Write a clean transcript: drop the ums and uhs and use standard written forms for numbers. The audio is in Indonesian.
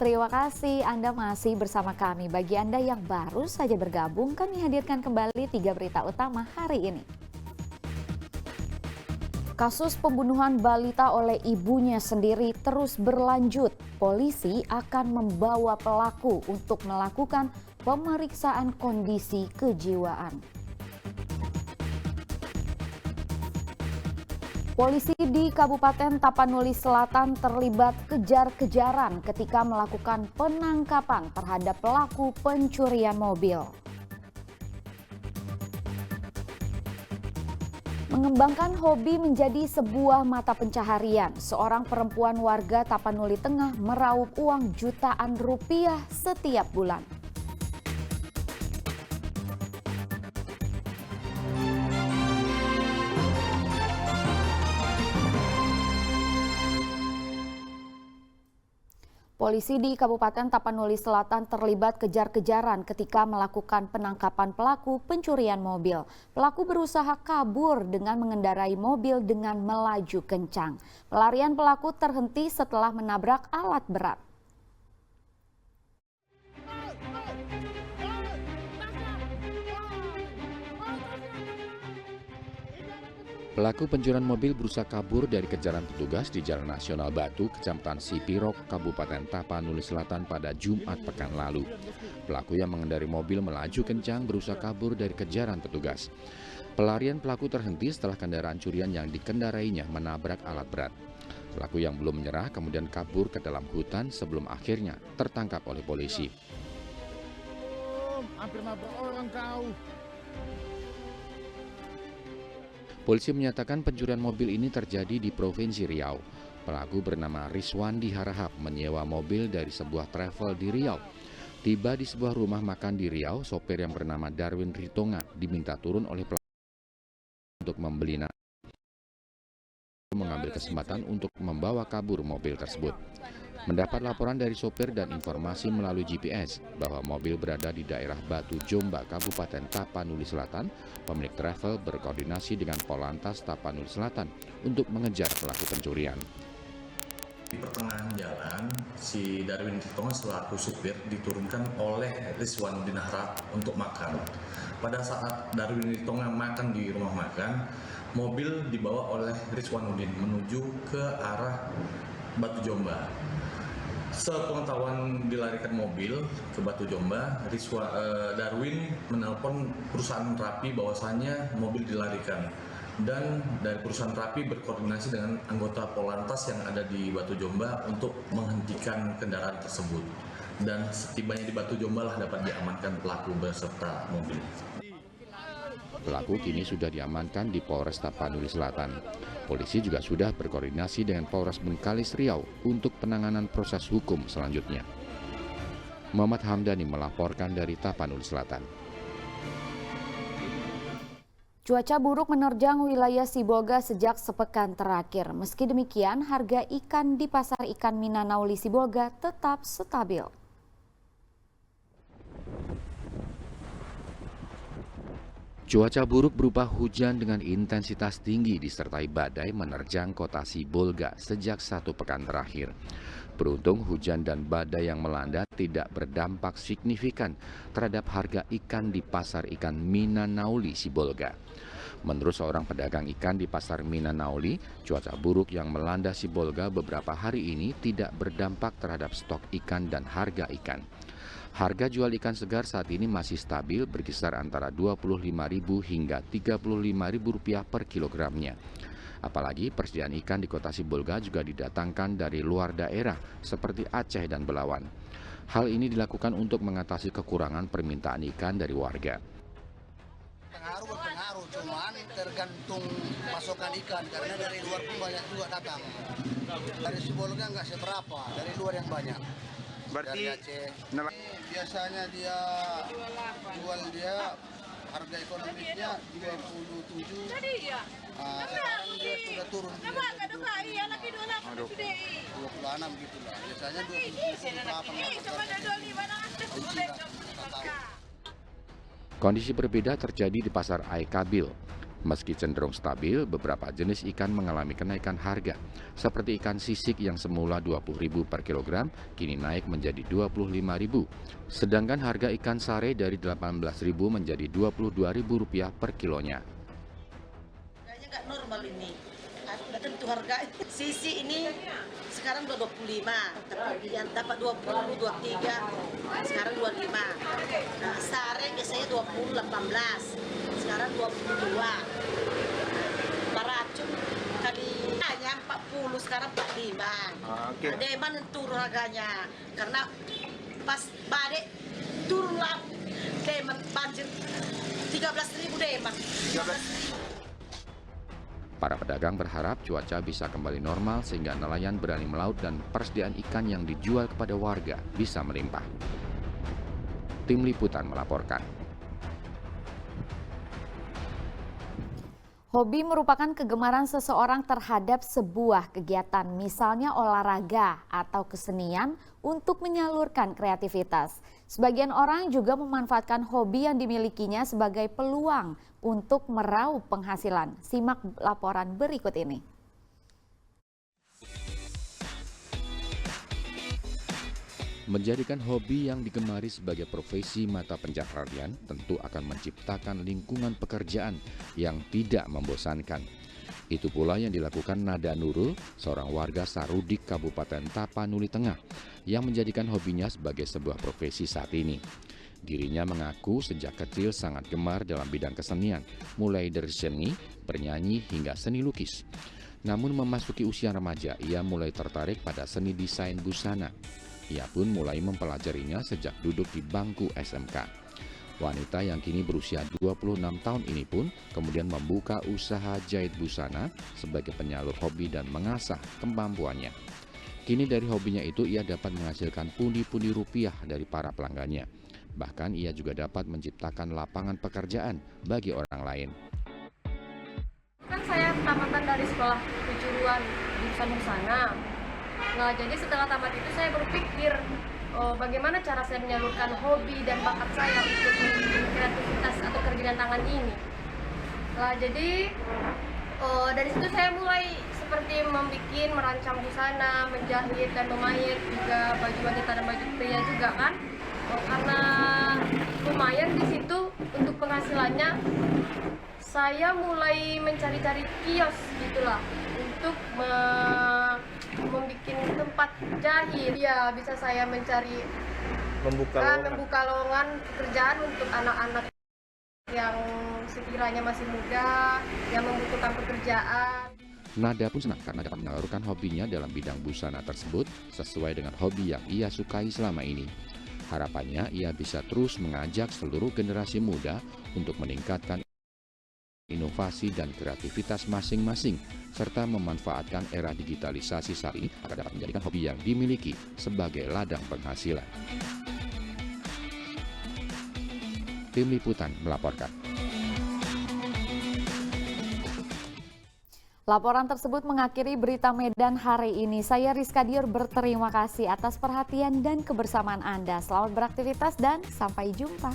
Terima kasih Anda masih bersama kami. Bagi Anda yang baru saja bergabung, kami hadirkan kembali 3 berita utama hari ini. Kasus pembunuhan balita oleh ibunya sendiri terus berlanjut. Polisi akan membawa pelaku untuk melakukan pemeriksaan kondisi kejiwaan. Polisi di Kabupaten Tapanuli Selatan terlibat kejar-kejaran ketika melakukan penangkapan terhadap pelaku pencurian mobil. Mengembangkan hobi menjadi sebuah mata pencaharian. Seorang perempuan warga Tapanuli Tengah meraup uang jutaan rupiah setiap bulan. Polisi di Kabupaten Tapanuli Selatan terlibat kejar-kejaran ketika melakukan penangkapan pelaku pencurian mobil. Pelaku berusaha kabur dengan mengendarai mobil dengan melaju kencang. Pelarian pelaku terhenti setelah menabrak alat berat. Pelaku pencurian mobil berusaha kabur dari kejaran petugas di Jalan Nasional Batu, Kecamatan Sipirok, Kabupaten Tapanuli Selatan pada Jumat pekan lalu. Pelaku yang mengendarai mobil melaju kencang berusaha kabur dari kejaran petugas. Pelarian pelaku terhenti setelah kendaraan curian yang dikendarainya menabrak alat berat. Pelaku yang belum menyerah kemudian kabur ke dalam hutan sebelum akhirnya tertangkap oleh polisi. Hampir nabrak orang kau. Polisi menyatakan pencurian mobil ini terjadi di Provinsi Riau. Pelaku bernama Rizwandi Harahap menyewa mobil dari sebuah travel di Riau. Tiba di sebuah rumah makan di Riau, sopir yang bernama Darwin Ritonga diminta turun oleh pelaku untuk membeli mengambil kesempatan untuk membawa kabur mobil tersebut. Mendapat laporan dari sopir dan informasi melalui GPS bahwa mobil berada di daerah Batu Jomba, Kabupaten Tapanuli Selatan, pemilik travel berkoordinasi dengan Polantas Tapanuli Selatan untuk mengejar pelaku pencurian. Di pertengahan jalan, si Darwin Ritonga selaku supir diturunkan oleh Rizwan Dinahrat untuk makan. Pada saat Darwin Ritonga makan di rumah makan, mobil dibawa oleh Rizwanuddin menuju ke arah Batu Jomba. Sepengetahuan dilarikan mobil ke Batu Jomba, Darwin menelpon perusahaan Rapi bahwasannya mobil dilarikan. Dan dari perusahaan Rapi berkoordinasi dengan anggota Polantas yang ada di Batu Jomba untuk menghentikan kendaraan tersebut. Dan setibanya di Batu Jomba lah dapat diamankan pelaku beserta mobil. Pelaku kini sudah diamankan di Polres Tapanuli Selatan. Polisi juga sudah berkoordinasi dengan Polres Bengkalis Riau untuk penanganan proses hukum selanjutnya. Muhammad Hamdani melaporkan dari Tapanuli Selatan. Cuaca buruk menerjang wilayah Sibolga sejak sepekan terakhir. Meski demikian, harga ikan di pasar ikan Minanauli Sibolga tetap stabil. Cuaca buruk berupa hujan dengan intensitas tinggi disertai badai menerjang kota Sibolga sejak 1 pekan terakhir. Beruntung hujan dan badai yang melanda tidak berdampak signifikan terhadap harga ikan di pasar ikan Minanauli Sibolga. Menurut seorang pedagang ikan di pasar Minanauli, cuaca buruk yang melanda Sibolga beberapa hari ini tidak berdampak terhadap stok ikan dan harga ikan. Harga jual ikan segar saat ini masih stabil berkisar antara Rp25.000 hingga Rp35.000 per kilogramnya. Apalagi persediaan ikan di kota Sibolga juga didatangkan dari luar daerah seperti Aceh dan Belawan. Hal ini dilakukan untuk mengatasi kekurangan permintaan ikan dari warga. Berpengaruh, cuman tergantung pasokan ikan karena dari luar pun banyak juga datang. Dari Sibolga nggak seberapa, dari luar yang banyak. Berarti dari Aceh. Biasanya dia jual harga ekonomisnya 27. Sekarang dia sudah turun. 26 gitu lah. Biasanya 27. Kondisi berbeda terjadi di pasar Aikabil. Meski cenderung stabil, beberapa jenis ikan mengalami kenaikan harga, seperti ikan sisik yang semula Rp20.000 per kilogram, kini naik menjadi Rp25.000. Sedangkan harga ikan sare dari Rp18.000 menjadi Rp22.000 per kilonya. Harganya nggak normal ini, udah tentu harga. Sisi ini sekarang udah 25, tapi yang dapat 20, 23, sekarang 25. Nah, sare biasanya 20, 18. Sekarang 22. Racun kali hanya 40, sekarang 45. Okay. Deman turun harganya karena pas badai turunlah deman banjir 13.000 deman. 13.000. Para pedagang berharap cuaca bisa kembali normal sehingga nelayan berani melaut dan persediaan ikan yang dijual kepada warga bisa melimpah. Tim Liputan melaporkan. Hobi merupakan kegemaran seseorang terhadap sebuah kegiatan, misalnya olahraga atau kesenian untuk menyalurkan kreativitas. Sebagian orang juga memanfaatkan hobi yang dimilikinya sebagai peluang untuk meraup penghasilan. Simak laporan berikut ini. Menjadikan hobi yang digemari sebagai profesi mata pencaharian tentu akan menciptakan lingkungan pekerjaan yang tidak membosankan. Itu pula yang dilakukan Nada Nurul, seorang warga Sarudik, Kabupaten Tapanuli Tengah, yang menjadikan hobinya sebagai sebuah profesi saat ini. Dirinya mengaku sejak kecil sangat gemar dalam bidang kesenian, mulai dari seni, bernyanyi, hingga seni lukis. Namun memasuki usia remaja, ia mulai tertarik pada seni desain busana. Ia pun mulai mempelajarinya sejak duduk di bangku SMK. Wanita yang kini berusia 26 tahun ini pun kemudian membuka usaha jahit busana sebagai penyalur hobi dan mengasah kemampuannya. Kini dari hobinya itu ia dapat menghasilkan pundi-pundi rupiah dari para pelanggannya. Bahkan ia juga dapat menciptakan lapangan pekerjaan bagi orang lain. Kan saya tamatan dari sekolah kejuruan jurusan busana. Nah, jadi setelah tamat itu saya berpikir bagaimana cara saya menyalurkan hobi dan bakat saya untuk membuat kreativitas atau kerjaan tangan ini. Nah, jadi dari situ saya mulai seperti merancang busana, menjahit dan memahit juga baju wanita dan baju pria juga kan. Karena lumayan di situ untuk penghasilannya, saya mulai mencari-cari kios gitulah untuk membuat tempat jahit. Ya, bisa saya mencari membuka lowongan pekerjaan untuk anak-anak yang sekiranya masih muda yang membutuhkan pekerjaan. Nada pun senang karena dapat menyalurkan hobinya dalam bidang busana tersebut sesuai dengan hobi yang ia sukai selama ini. Harapannya ia bisa terus mengajak seluruh generasi muda untuk meningkatkan inovasi dan kreativitas masing-masing, serta memanfaatkan era digitalisasi saat ini agar dapat menjadikan hobi yang dimiliki sebagai ladang penghasilan. Tim Liputan melaporkan. Laporan tersebut mengakhiri berita Medan hari ini. Saya Rizka Dior berterima kasih atas perhatian dan kebersamaan Anda. Selamat beraktivitas dan sampai jumpa.